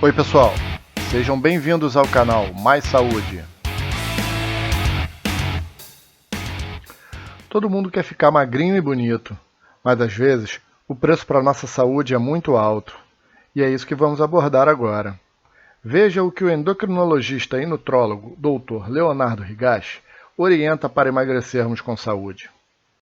Oi pessoal, sejam bem-vindos ao canal Mais Saúde. Todo mundo quer ficar magrinho e bonito, mas às vezes o preço para a nossa saúde é muito alto. E é isso que vamos abordar agora. Veja o que o endocrinologista e nutrólogo Dr. Leonardo Higashi orienta para emagrecermos com saúde.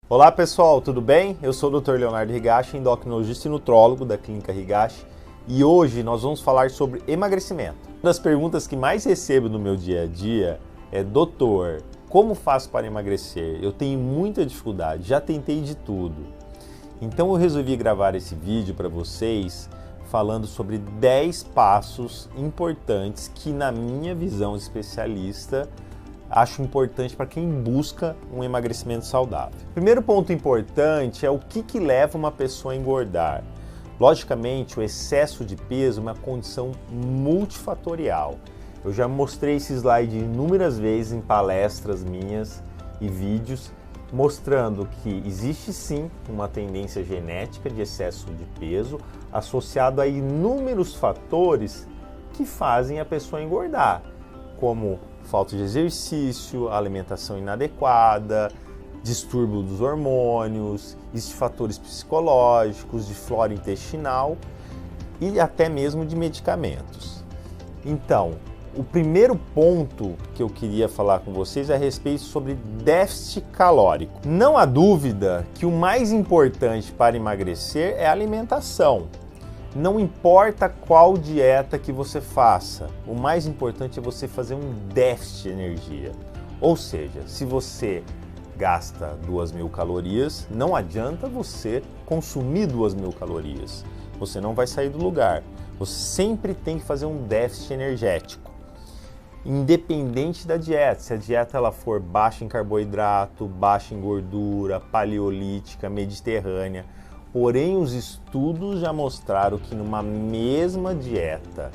Olá pessoal, tudo bem? Eu sou o Dr. Leonardo Higashi, endocrinologista e nutrólogo da Clínica Higashi, e hoje nós vamos falar sobre emagrecimento. Uma das perguntas que mais recebo no meu dia a dia é: doutor, como faço para emagrecer? Eu tenho muita dificuldade, já tentei de tudo. Então eu resolvi gravar esse vídeo para vocês falando sobre 10 passos importantes que, na minha visão de especialista, acho importante para quem busca um emagrecimento saudável. Primeiro ponto importante é o que leva uma pessoa a engordar. Logicamente, o excesso de peso é uma condição multifatorial. Eu já mostrei esse slide inúmeras vezes em palestras minhas e vídeos, mostrando que existe sim uma tendência genética de excesso de peso associado a inúmeros fatores que fazem a pessoa engordar, como falta de exercício, alimentação inadequada, distúrbio dos hormônios, existem fatores psicológicos, de flora intestinal e até mesmo de medicamentos. Então, o primeiro ponto que eu queria falar com vocês é a respeito sobre déficit calórico. Não há dúvida que o mais importante para emagrecer é a alimentação. Não importa qual dieta que você faça, o mais importante é você fazer um déficit de energia. Ou seja, se você gasta 2.000 calorias, não adianta você consumir 2.000 calorias. Você não vai sair do lugar. Você sempre tem que fazer um déficit energético. Independente da dieta, se a dieta ela for baixa em carboidrato, baixa em gordura, paleolítica, mediterrânea. Porém, os estudos já mostraram que numa mesma dieta,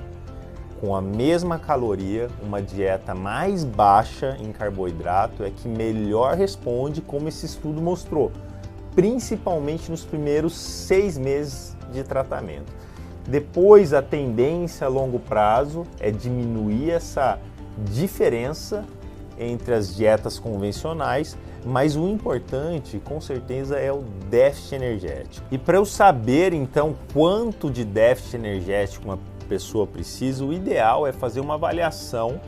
com a mesma caloria, uma dieta mais baixa em carboidrato é que melhor responde, como esse estudo mostrou, principalmente nos primeiros 6 meses de tratamento. Depois, a tendência a longo prazo é diminuir essa diferença entre as dietas convencionais, mas o importante, com certeza, é o déficit energético. E para eu saber, então, quanto de déficit energético uma pessoa precisa, o ideal é fazer uma avaliação,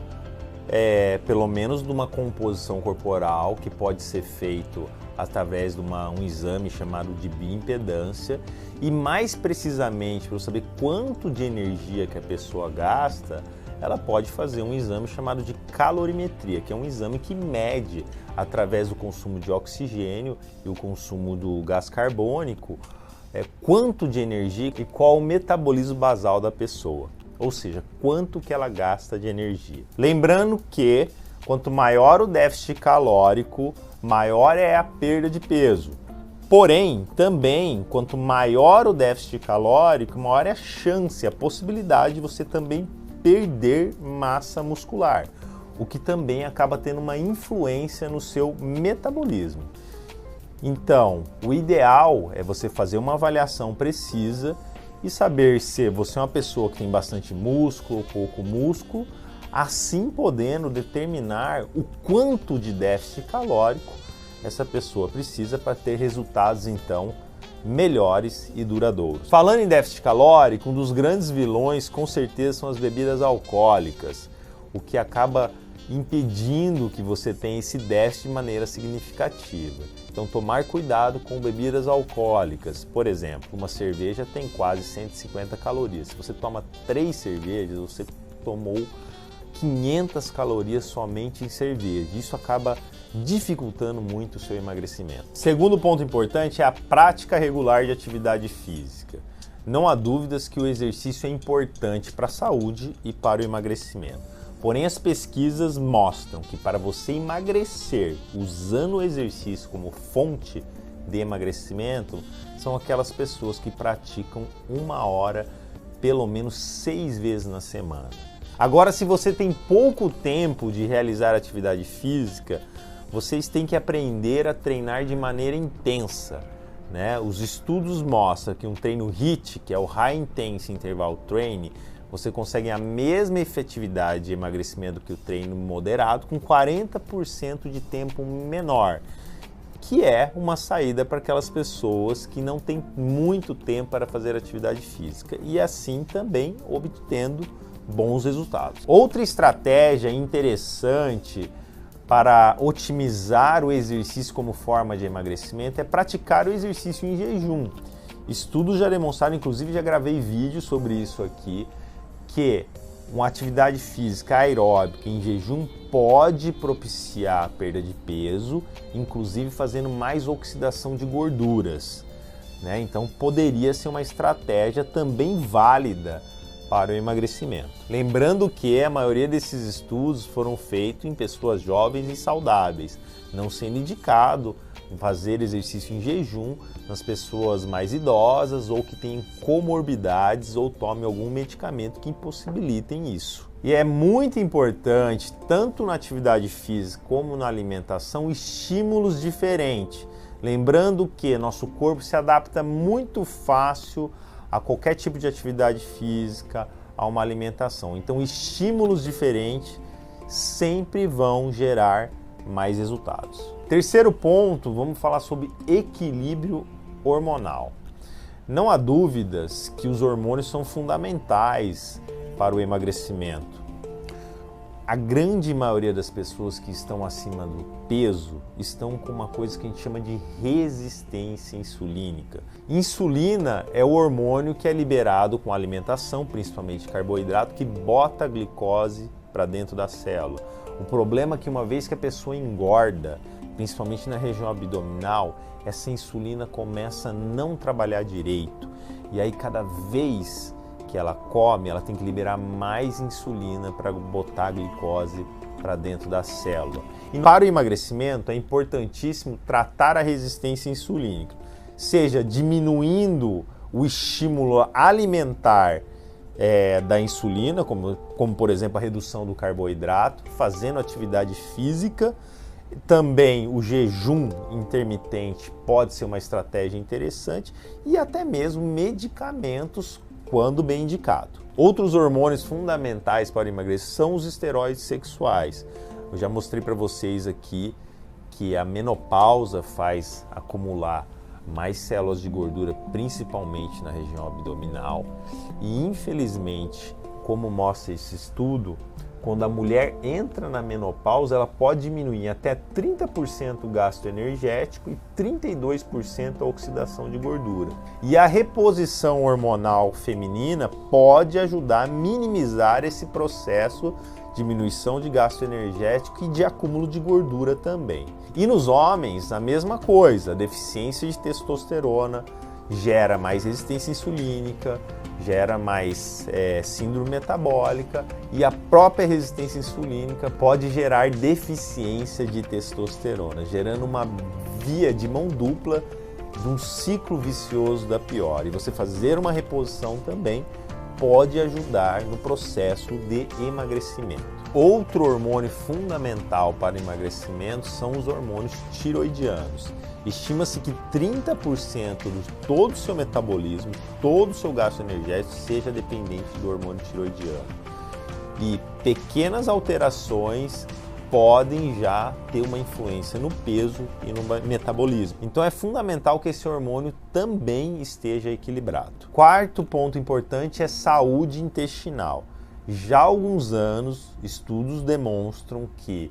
pelo menos de uma composição corporal, que pode ser feito através de um exame chamado de bioimpedância, e mais precisamente, para eu saber quanto de energia que a pessoa gasta, ela pode fazer um exame chamado de calorimetria, que é um exame que mede, através do consumo de oxigênio e o consumo do gás carbônico, quanto de energia e qual o metabolismo basal da pessoa, ou seja, quanto que ela gasta de energia. Lembrando que quanto maior o déficit calórico, maior é a perda de peso. Porém, também, quanto maior o déficit calórico, maior é a chance, a possibilidade de você também perder massa muscular, o que também acaba tendo uma influência no seu metabolismo. Então, o ideal é você fazer uma avaliação precisa e saber se você é uma pessoa que tem bastante músculo ou pouco músculo, assim podendo determinar o quanto de déficit calórico essa pessoa precisa para ter resultados, então, melhores e duradouros. Falando em déficit calórico, um dos grandes vilões com certeza são as bebidas alcoólicas, o que acaba impedindo que você tenha esse déficit de maneira significativa. Então, tomar cuidado com bebidas alcoólicas. Por exemplo, uma cerveja tem quase 150 calorias. Se você toma 3 cervejas, você tomou 500 calorias somente em cerveja. Isso acaba dificultando muito o seu emagrecimento. Segundo ponto importante é a prática regular de atividade física. Não há dúvidas que o exercício é importante para a saúde e para o emagrecimento. Porém, as pesquisas mostram que para você emagrecer usando o exercício como fonte de emagrecimento, são aquelas pessoas que praticam 1 hora pelo menos 6 vezes na semana. Agora, se você tem pouco tempo de realizar atividade física, vocês têm que aprender a treinar de maneira intensa, né? Os estudos mostram que um treino HIIT, que é o High Intense Interval Training, você consegue a mesma efetividade de emagrecimento que o treino moderado com 40% de tempo menor, que é uma saída para aquelas pessoas que não têm muito tempo para fazer atividade física e assim também obtendo bons resultados. Outra estratégia interessante para otimizar o exercício como forma de emagrecimento é praticar o exercício em jejum. Estudos já demonstraram, inclusive já gravei vídeo sobre isso aqui, que uma atividade física aeróbica em jejum pode propiciar a perda de peso, inclusive fazendo mais oxidação de gorduras, né? Então poderia ser uma estratégia também válida para o emagrecimento. Lembrando que a maioria desses estudos foram feitos em pessoas jovens e saudáveis, não sendo indicado fazer exercício em jejum nas pessoas mais idosas ou que tenham comorbidades ou tomem algum medicamento que impossibilitem isso. E é muito importante, tanto na atividade física como na alimentação, estímulos diferentes. Lembrando que nosso corpo se adapta muito fácil a qualquer tipo de atividade física, a uma alimentação. Então, estímulos diferentes sempre vão gerar mais resultados. Terceiro ponto, vamos falar sobre equilíbrio hormonal. Não há dúvidas que os hormônios são fundamentais para o emagrecimento. A grande maioria das pessoas que estão acima do peso estão com uma coisa que a gente chama de resistência insulínica. Insulina é o hormônio que é liberado com a alimentação, principalmente carboidrato, que bota a glicose para dentro da célula. O problema é que uma vez que a pessoa engorda, principalmente na região abdominal, essa insulina começa a não trabalhar direito. E aí cada vez que ela come, ela tem que liberar mais insulina para botar a glicose para dentro da célula. E para o emagrecimento é importantíssimo tratar a resistência insulínica, seja diminuindo o estímulo alimentar da insulina, como por exemplo a redução do carboidrato, fazendo atividade física. Também o jejum intermitente pode ser uma estratégia interessante e até mesmo medicamentos quando bem indicado. Outros hormônios fundamentais para emagrecer são os esteroides sexuais. Eu já mostrei para vocês aqui que a menopausa faz acumular mais células de gordura, principalmente na região abdominal. E infelizmente, como mostra esse estudo, quando a mulher entra na menopausa, ela pode diminuir até 30% o gasto energético e 32% a oxidação de gordura. E a reposição hormonal feminina pode ajudar a minimizar esse processo de diminuição de gasto energético e de acúmulo de gordura também. E nos homens, a mesma coisa, a deficiência de testosterona gera mais resistência insulínica, gera mais síndrome metabólica e a própria resistência insulínica pode gerar deficiência de testosterona, gerando uma via de mão dupla de um ciclo vicioso da pior. E você fazer uma reposição também pode ajudar no processo de emagrecimento. Outro hormônio fundamental para emagrecimento são os hormônios tiroidianos. Estima-se que 30% de todo o seu metabolismo, todo o seu gasto energético seja dependente do hormônio tiroidiano. E pequenas alterações podem já ter uma influência no peso e no metabolismo. Então é fundamental que esse hormônio também esteja equilibrado. Quarto ponto importante é saúde intestinal. Já há alguns anos, estudos demonstram que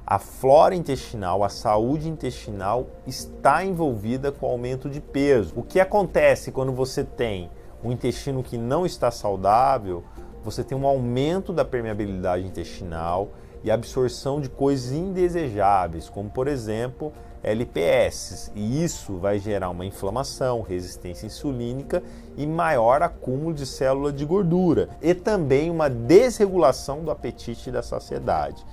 a flora intestinal, a saúde intestinal está envolvida com o aumento de peso. O que acontece quando você tem um intestino que não está saudável? Você tem um aumento da permeabilidade intestinal e absorção de coisas indesejáveis, como por exemplo LPS, e isso vai gerar uma inflamação, resistência insulínica e maior acúmulo de célula de gordura e também uma desregulação do apetite e da saciedade.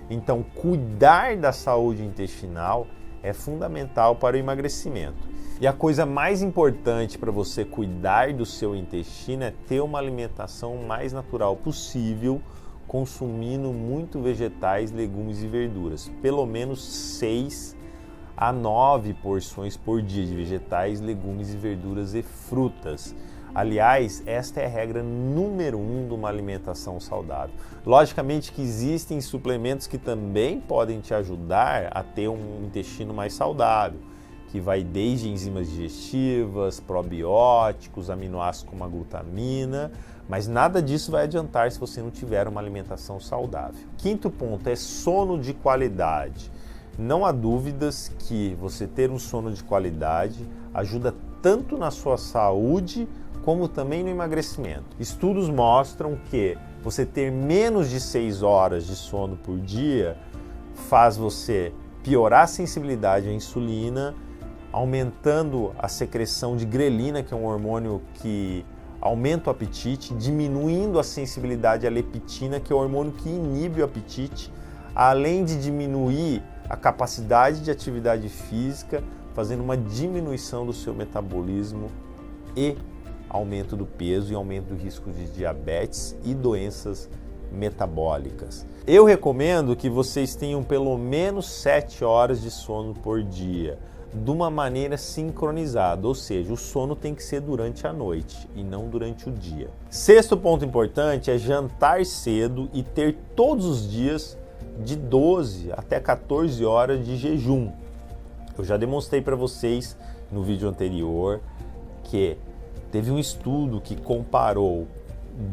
Então, cuidar da saúde intestinal é fundamental para o emagrecimento. E a coisa mais importante para você cuidar do seu intestino é ter uma alimentação mais natural possível, consumindo muito vegetais, legumes e verduras. Pelo menos 6 a 9 porções por dia de vegetais, legumes e verduras e frutas. Aliás, esta é a regra número 1 de uma alimentação saudável. Logicamente que existem suplementos que também podem te ajudar a ter um intestino mais saudável, que vai desde enzimas digestivas, probióticos, aminoácidos como a glutamina, mas nada disso vai adiantar se você não tiver uma alimentação saudável. Quinto ponto é sono de qualidade. Não há dúvidas que você ter um sono de qualidade ajuda tanto na sua saúde como também no emagrecimento. Estudos mostram que você ter menos de 6 horas de sono por dia faz você piorar a sensibilidade à insulina, aumentando a secreção de grelina, que é um hormônio que aumenta o apetite, diminuindo a sensibilidade à leptina, que é o hormônio que inibe o apetite, além de diminuir a capacidade de atividade física, fazendo uma diminuição do seu metabolismo e aumento do peso e aumento do risco de diabetes e doenças metabólicas. Eu recomendo que vocês tenham pelo menos 7 horas de sono por dia, de uma maneira sincronizada, ou seja, o sono tem que ser durante a noite e não durante o dia. Sexto ponto importante é jantar cedo e ter todos os dias de 12 até 14 horas de jejum. Eu já demonstrei para vocês no vídeo anterior que teve um estudo que comparou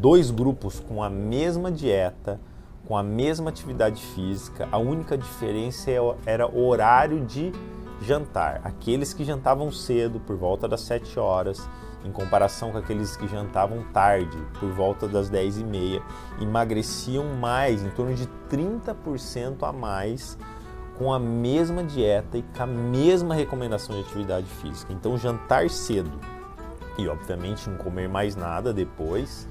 2 grupos com a mesma dieta, com a mesma atividade física. A única diferença era o horário de jantar. Aqueles que jantavam cedo, por volta das 7 horas, em comparação com aqueles que jantavam tarde, por volta das 10h30, emagreciam mais, em torno de 30% a mais, com a mesma dieta e com a mesma recomendação de atividade física. Então, jantar cedo e, obviamente, não comer mais nada depois,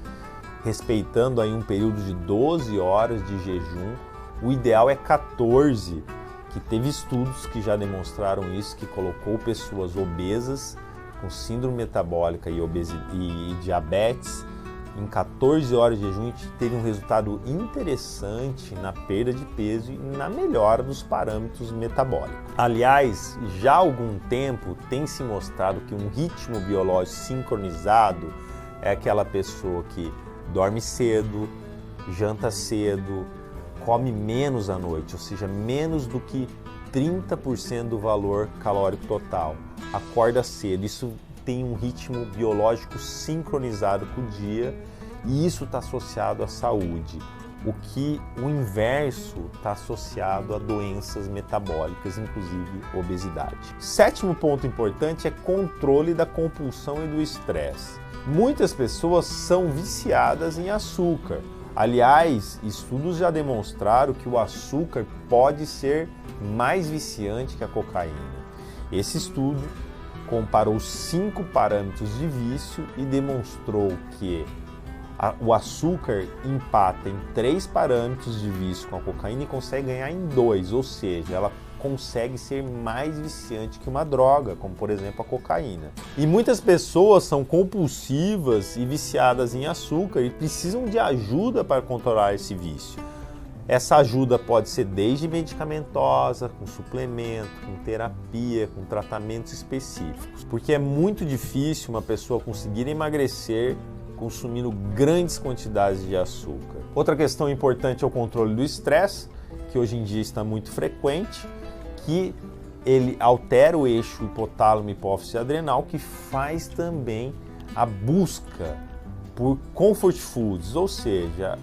respeitando aí um período de 12 horas de jejum. O ideal é 14, que teve estudos que já demonstraram isso, que colocou pessoas obesas com síndrome metabólica e diabetes em 14 horas de jejum, e teve um resultado interessante na perda de peso e na melhora dos parâmetros metabólicos. Aliás, já há algum tempo tem se mostrado que um ritmo biológico sincronizado é aquela pessoa que dorme cedo, janta cedo, come menos à noite, ou seja, menos do que 30% do valor calórico total, acorda cedo. Isso tem um ritmo biológico sincronizado com o dia, e isso está associado à saúde. O inverso está associado a doenças metabólicas, inclusive obesidade. Sétimo ponto importante é controle da compulsão e do estresse. Muitas pessoas são viciadas em açúcar. Aliás, estudos já demonstraram que o açúcar pode ser mais viciante que a cocaína. Esse estudo comparou 5 parâmetros de vício e demonstrou que o açúcar empata em 3 parâmetros de vício com a cocaína e consegue ganhar em 2, ou seja, ela consegue ser mais viciante que uma droga, como por exemplo a cocaína. E muitas pessoas são compulsivas e viciadas em açúcar e precisam de ajuda para controlar esse vício. Essa ajuda pode ser desde medicamentosa, com suplemento, com terapia, com tratamentos específicos, porque é muito difícil uma pessoa conseguir emagrecer consumindo grandes quantidades de açúcar. Outra questão importante é o controle do estresse, que hoje em dia está muito frequente, que ele altera o eixo hipotálamo, hipófise adrenal, que faz também a busca por comfort foods, ou seja,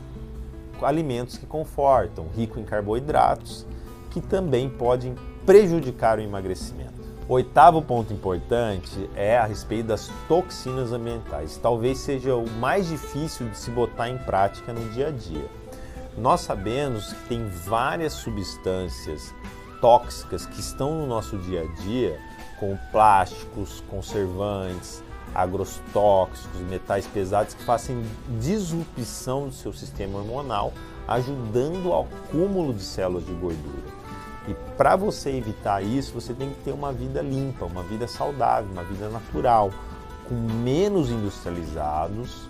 alimentos que confortam, rico em carboidratos, que também podem prejudicar o emagrecimento. O 8º ponto importante é a respeito das toxinas ambientais. Talvez seja o mais difícil de se botar em prática no dia a dia. Nós sabemos que tem várias substâncias tóxicas que estão no nosso dia a dia, como plásticos, conservantes, agrotóxicos, metais pesados, que fazem disrupção do seu sistema hormonal, ajudando ao acúmulo de células de gordura. E para você evitar isso, você tem que ter uma vida limpa, uma vida saudável, uma vida natural, com menos industrializados,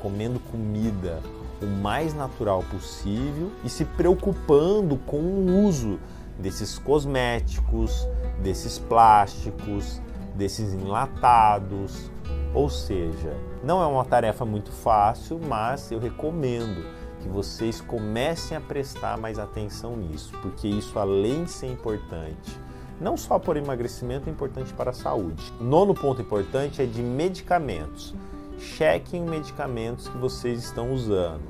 comendo comida o mais natural possível e se preocupando com o uso desses cosméticos, desses plásticos, desses enlatados. Ou seja, não é uma tarefa muito fácil, mas eu recomendo que vocês comecem a prestar mais atenção nisso, porque isso, além de ser importante, não só por emagrecimento, é importante para a saúde. Nono ponto importante é de medicamentos. Chequem os medicamentos que vocês estão usando.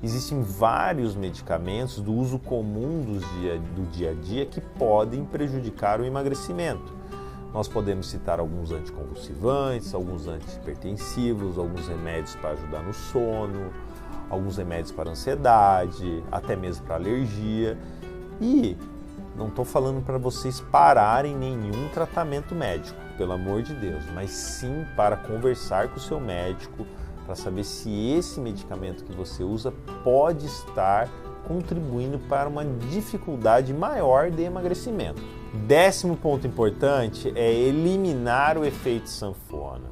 Existem vários medicamentos do uso comum do dia a dia que podem prejudicar o emagrecimento. Nós podemos citar alguns anticonvulsivantes, alguns antihipertensivos, alguns remédios para ajudar no sono, alguns remédios para ansiedade, até mesmo para alergia. E não estou falando para vocês pararem nenhum tratamento médico, pelo amor de Deus, mas sim para conversar com o seu médico para saber se esse medicamento que você usa pode estar contribuindo para uma dificuldade maior de emagrecimento. 10º ponto importante é eliminar o efeito sanfona.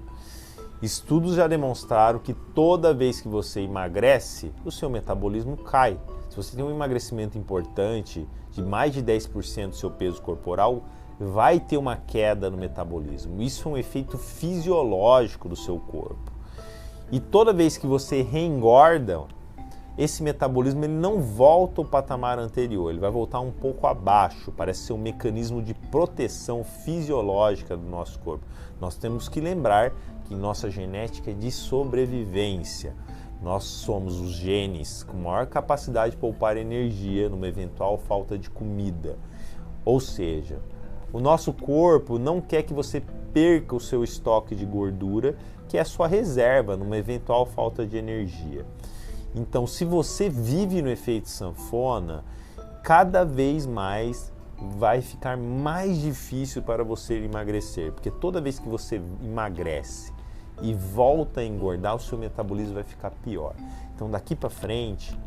Estudos já demonstraram que toda vez que você emagrece, o seu metabolismo cai. Se você tem um emagrecimento importante, de mais de 10% do seu peso corporal, vai ter uma queda no metabolismo. Isso é um efeito fisiológico do seu corpo. E toda vez que você reengorda, esse metabolismo ele não volta ao patamar anterior, ele vai voltar um pouco abaixo, parece ser um mecanismo de proteção fisiológica do nosso corpo. Nós temos que lembrar que nossa genética é de sobrevivência. Nós somos os genes com maior capacidade de poupar energia numa eventual falta de comida. Ou seja, o nosso corpo não quer que você perca o seu estoque de gordura, que é a sua reserva numa eventual falta de energia. Então, se você vive no efeito sanfona, cada vez mais vai ficar mais difícil para você emagrecer, porque toda vez que você emagrece e volta a engordar, o seu metabolismo vai ficar pior. Então, daqui para frente,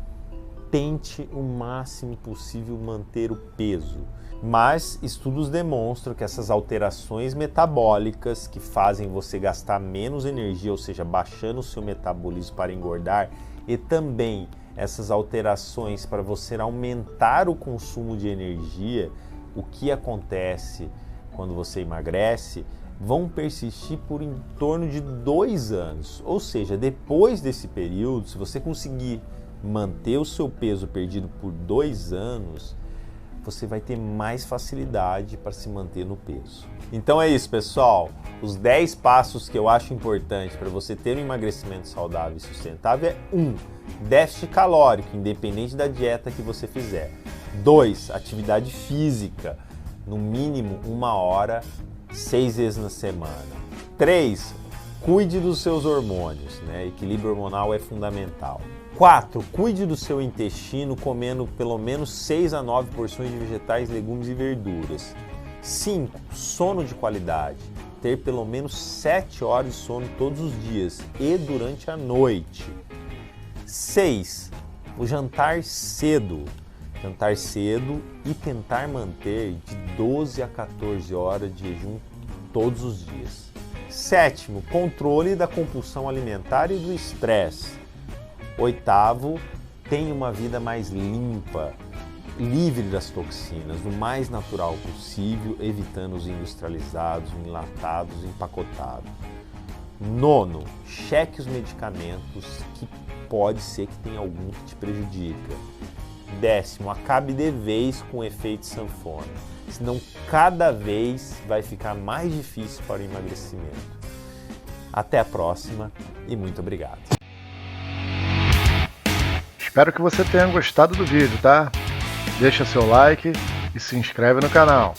tente o máximo possível manter o peso. Mas estudos demonstram que essas alterações metabólicas que fazem você gastar menos energia, ou seja, baixando o seu metabolismo para engordar, e também essas alterações para você aumentar o consumo de energia, o que acontece quando você emagrece, vão persistir por em torno de 2 anos. Ou seja, depois desse período, se você conseguir manter o seu peso perdido por 2 anos, você vai ter mais facilidade para se manter no peso. Então é isso, pessoal. Os 10 passos que eu acho importante para você ter um emagrecimento saudável e sustentável é 1. Déficit calórico, independente da dieta que você fizer. 2. Atividade física, no mínimo 1 hora, 6 vezes na semana. 3. Cuide dos seus hormônios, né? Equilíbrio hormonal é fundamental. 4. Cuide do seu intestino comendo pelo menos 6 a 9 porções de vegetais, legumes e verduras. 5. Sono de qualidade. Ter pelo menos 7 horas de sono todos os dias e durante a noite. 6. O jantar cedo. Jantar cedo e tentar manter de 12 a 14 horas de jejum todos os dias. 7. Controle da compulsão alimentar e do estresse. 8. Tenha uma vida mais limpa, livre das toxinas, o mais natural possível, evitando os industrializados, enlatados, empacotados. 9. Cheque os medicamentos que pode ser que tenha algum que te prejudica. 10. Acabe de vez com o efeito sanfona, senão cada vez vai ficar mais difícil para o emagrecimento. Até a próxima e muito obrigado. Espero que você tenha gostado do vídeo, tá? Deixa seu like e se inscreve no canal.